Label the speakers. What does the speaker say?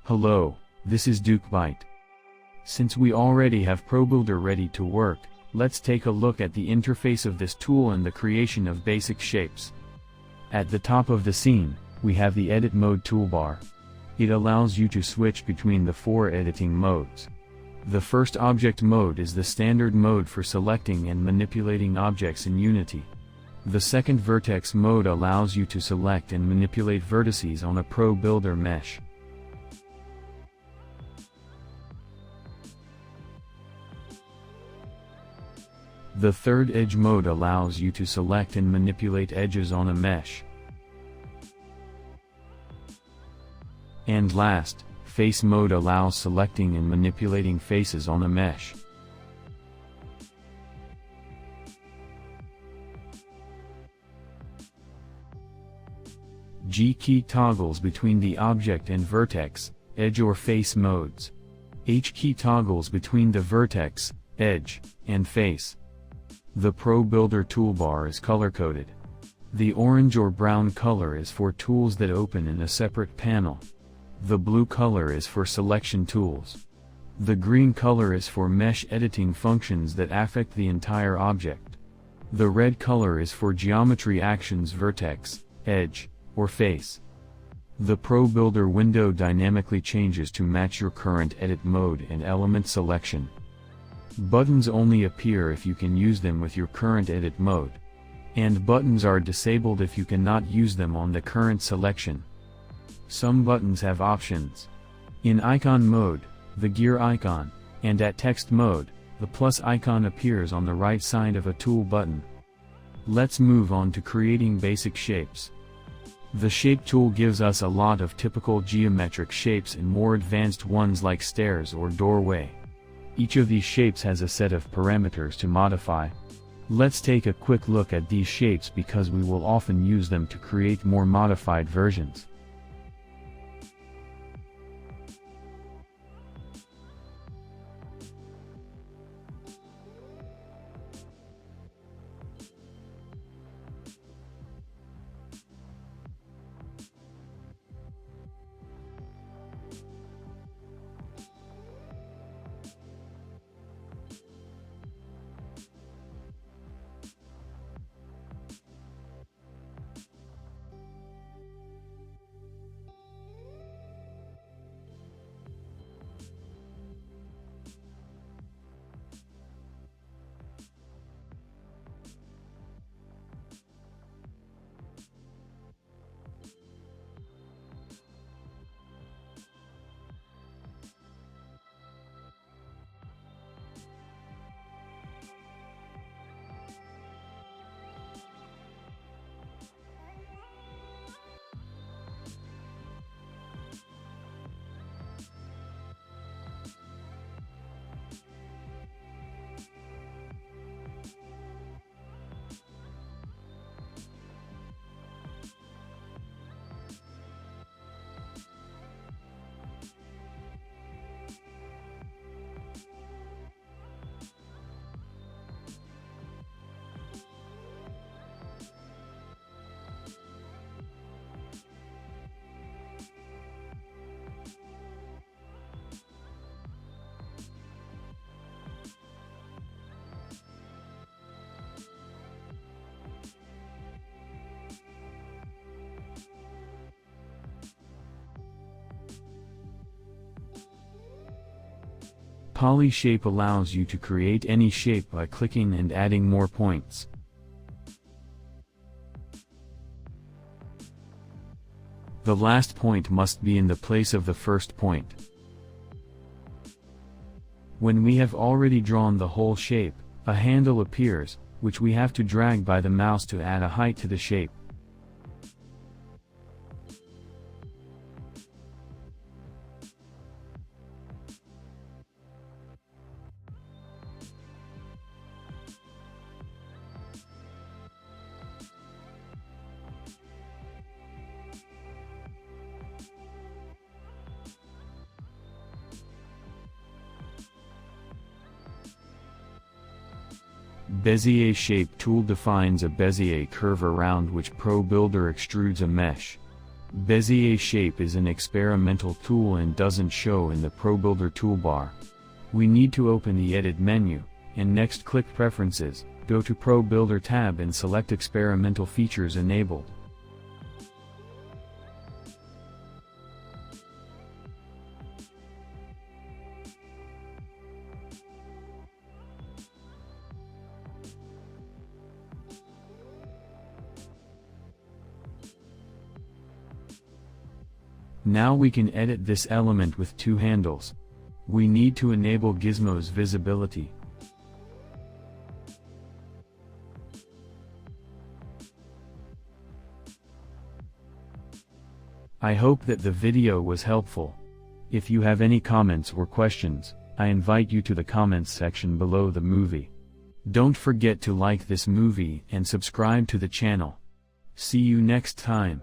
Speaker 1: Hello, this is DukeByte. Since we already have ProBuilder ready to work, let's take a look at the interface of this tool and the creation of basic shapes. At the top of the scene, we have the Edit Mode toolbar. It allows you to switch between the 4 editing modes. The first object mode is the standard mode for selecting and manipulating objects in Unity. The second Vertex mode allows you to select and manipulate vertices on a ProBuilder mesh. The third Edge mode allows you to select and manipulate edges on a mesh. And last, Face mode allows selecting and manipulating faces on a mesh. G key toggles between the Object and Vertex, Edge or Face modes. H key toggles between the Vertex, Edge, and Face. The ProBuilder toolbar is color-coded. The orange or brown color is for tools that open in a separate panel. The blue color is for selection tools. The green color is for mesh editing functions that affect the entire object. The red color is for geometry actions Vertex, Edge, or Face. The ProBuilder window dynamically changes to match your current edit mode and element selection. Buttons only appear if you can use them with your current edit mode. And buttons are disabled if you cannot use them on the current selection. Some buttons have options. In icon mode, the gear icon, and at text mode, the plus icon appears on the right side of a tool button. Let's move on to creating basic shapes. The Shape tool gives us a lot of typical geometric shapes and more advanced ones like stairs or doorway. Each of these shapes has a set of parameters to modify. Let's take a quick look at these shapes because we will often use them to create more modified versions. Poly Shape allows you to create any shape by clicking and adding more points. The last point must be in the place of the first point. When we have already drawn the whole shape, a handle appears, which we have to drag by the mouse to add a height to the shape. Bezier Shape tool defines a Bezier curve around which ProBuilder extrudes a mesh. Bezier Shape is an experimental tool and doesn't show in the ProBuilder toolbar. We need to open the Edit menu, and next click Preferences, go to ProBuilder tab and select Experimental Features Enabled. Now we can edit this element with two handles. We need to enable gizmos visibility. I hope that the video was helpful. If you have any comments or questions, I invite you to the comments section below the movie. Don't forget to like this movie and subscribe to the channel. See you next time.